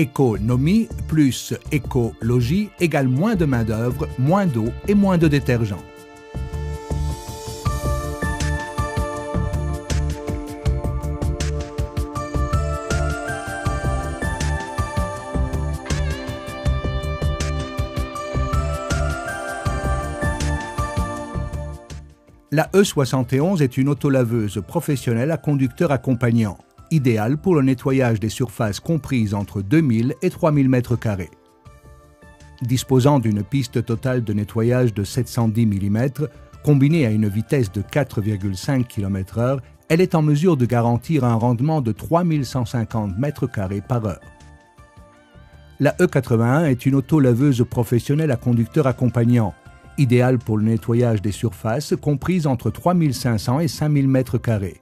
Économie plus écologie égale moins de main-d'œuvre, moins d'eau et moins de détergent. La E71 est une autolaveuse professionnelle à conducteur accompagnant, idéale pour le nettoyage des surfaces comprises entre 2000 et 3000 m². Disposant d'une piste totale de nettoyage de 710 mm, combinée à une vitesse de 4,5 km/h, elle est en mesure de garantir un rendement de 3150 m² par heure. La E81 est une autolaveuse professionnelle à conducteur accompagnant, idéale pour le nettoyage des surfaces comprises entre 3500 et 5000 m².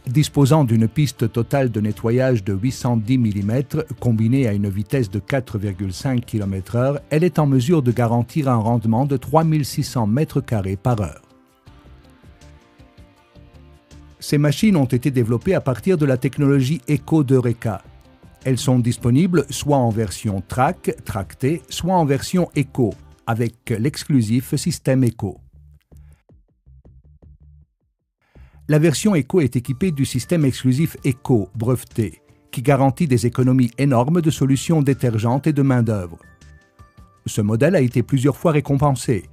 Disposant d'une piste totale de nettoyage de 810 mm, combinée à une vitesse de 4,5 km/h, elle est en mesure de garantir un rendement de 3600 m² par heure. Ces machines ont été développées à partir de la technologie Eco-Eureka. Elles sont disponibles soit en version track, tractée, soit en version Eco, avec l'exclusif système Eco. La version Eco est équipée du système exclusif Eco breveté, qui garantit des économies énormes de solutions détergentes et de main-d'œuvre. Ce modèle a été plusieurs fois récompensé.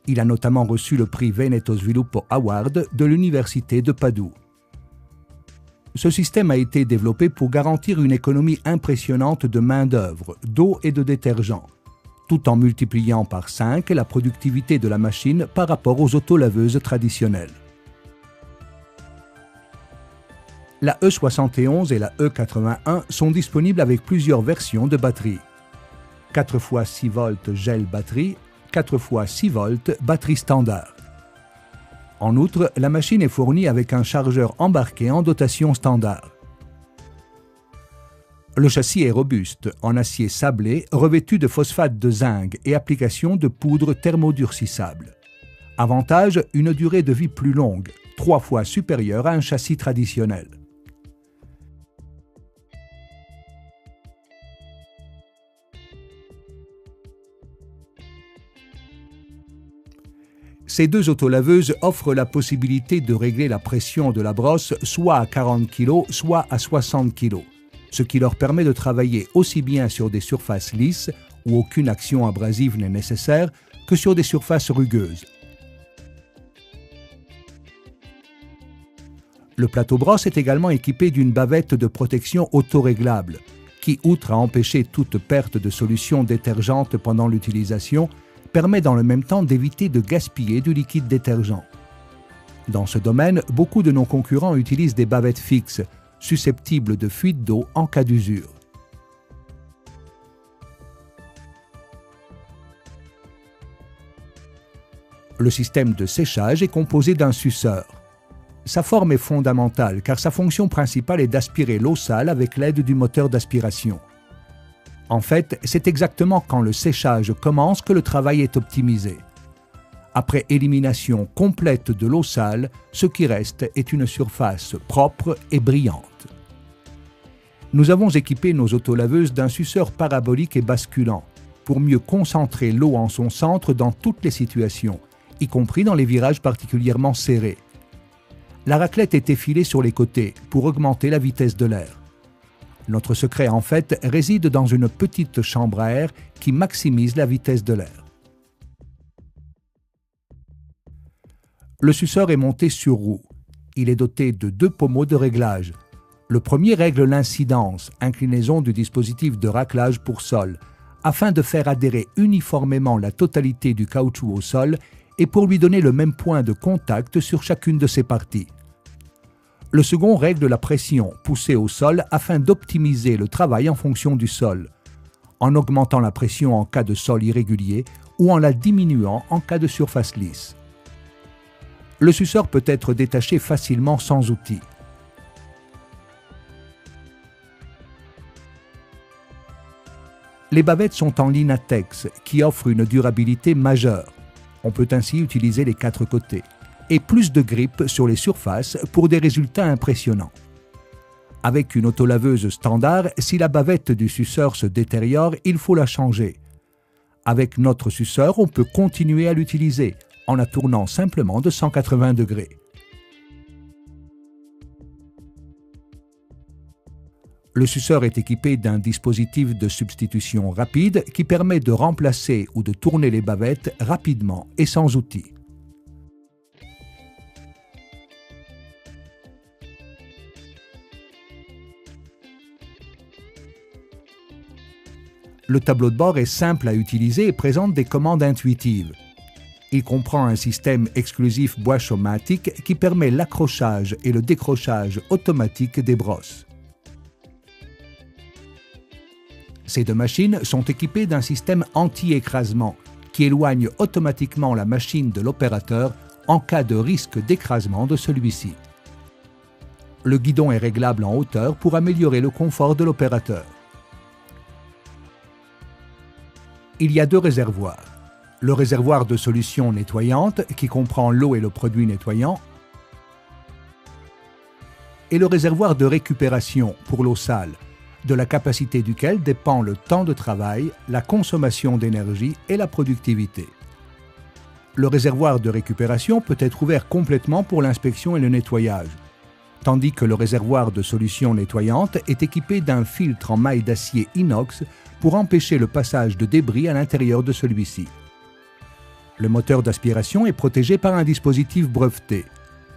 Il a notamment reçu le prix Veneto Sviluppo Award de l'Université de Padoue. Ce système a été développé pour garantir une économie impressionnante de main-d'œuvre, d'eau et de détergents, tout en multipliant par 5 la productivité de la machine par rapport aux autolaveuses traditionnelles. La E71 et la E81 sont disponibles avec plusieurs versions de batterie. 4x6 volts gel batterie, 4x6 volts batterie standard. En outre, la machine est fournie avec un chargeur embarqué en dotation standard. Le châssis est robuste, en acier sablé, revêtu de phosphate de zinc et application de poudre thermodurcissable. Avantage, une durée de vie plus longue, 3 fois supérieure à un châssis traditionnel. Ces deux autolaveuses offrent la possibilité de régler la pression de la brosse soit à 40 kg, soit à 60 kg, ce qui leur permet de travailler aussi bien sur des surfaces lisses, où aucune action abrasive n'est nécessaire, que sur des surfaces rugueuses. Le plateau brosse est également équipé d'une bavette de protection autoréglable, qui, outre à empêcher toute perte de solution détergente pendant l'utilisation, permet dans le même temps d'éviter de gaspiller du liquide détergent. Dans ce domaine, beaucoup de nos concurrents utilisent des bavettes fixes, susceptibles de fuite d'eau en cas d'usure. Le système de séchage est composé d'un suceur. Sa forme est fondamentale car sa fonction principale est d'aspirer l'eau sale avec l'aide du moteur d'aspiration. En fait, c'est exactement quand le séchage commence que le travail est optimisé. Après élimination complète de l'eau sale, ce qui reste est une surface propre et brillante. Nous avons équipé nos autolaveuses d'un suceur parabolique et basculant pour mieux concentrer l'eau en son centre dans toutes les situations, y compris dans les virages particulièrement serrés. La raclette est effilée sur les côtés pour augmenter la vitesse de l'air. Notre secret, en fait, réside dans une petite chambre à air qui maximise la vitesse de l'air. Le suceur est monté sur roue. Il est doté de 2 pommeaux de réglage. Le premier règle l'incidence, inclinaison du dispositif de raclage pour sol, afin de faire adhérer uniformément la totalité du caoutchouc au sol et pour lui donner le même point de contact sur chacune de ses parties. Le second règle la pression poussée au sol afin d'optimiser le travail en fonction du sol, en augmentant la pression en cas de sol irrégulier ou en la diminuant en cas de surface lisse. Le suceur peut être détaché facilement sans outil. Les bavettes sont en Linatex qui offre une durabilité majeure. On peut ainsi utiliser les 4 côtés et plus de grippe sur les surfaces pour des résultats impressionnants. Avec une autolaveuse standard, si la bavette du suceur se détériore, il faut la changer. Avec notre suceur, on peut continuer à l'utiliser en la tournant simplement de 180 degrés. Le suceur est équipé d'un dispositif de substitution rapide qui permet de remplacer ou de tourner les bavettes rapidement et sans outil. Le tableau de bord est simple à utiliser et présente des commandes intuitives. Il comprend un système exclusif boîte-o-matic qui permet l'accrochage et le décrochage automatique des brosses. Ces deux machines sont équipées d'un système anti-écrasement qui éloigne automatiquement la machine de l'opérateur en cas de risque d'écrasement de celui-ci. Le guidon est réglable en hauteur pour améliorer le confort de l'opérateur. Il y a deux réservoirs. Le réservoir de solution nettoyante qui comprend l'eau et le produit nettoyant et le réservoir de récupération pour l'eau sale, de la capacité duquel dépend le temps de travail, la consommation d'énergie et la productivité. Le réservoir de récupération peut être ouvert complètement pour l'inspection et le nettoyage, tandis que le réservoir de solution nettoyante est équipé d'un filtre en maille d'acier inox pour empêcher le passage de débris à l'intérieur de celui-ci. Le moteur d'aspiration est protégé par un dispositif breveté,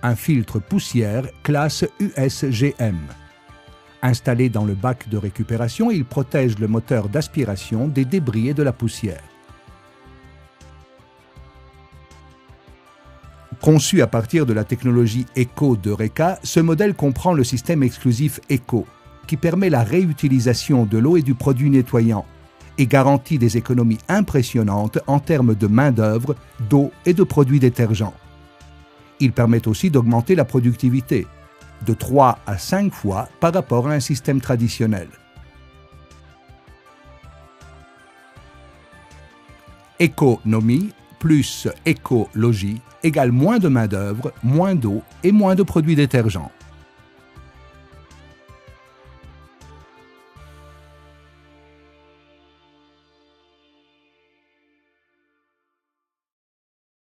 un filtre poussière classe USGM. Installé dans le bac de récupération, il protège le moteur d'aspiration des débris et de la poussière. Conçu à partir de la technologie ECO d'Eureka, ce modèle comprend le système exclusif ECO, qui permet la réutilisation de l'eau et du produit nettoyant, et garantit des économies impressionnantes en termes de main-d'œuvre, d'eau et de produits détergents. Il permet aussi d'augmenter la productivité, de 3 à 5 fois par rapport à un système traditionnel. Économie plus écologie égale moins de main-d'œuvre, moins d'eau et moins de produits détergents.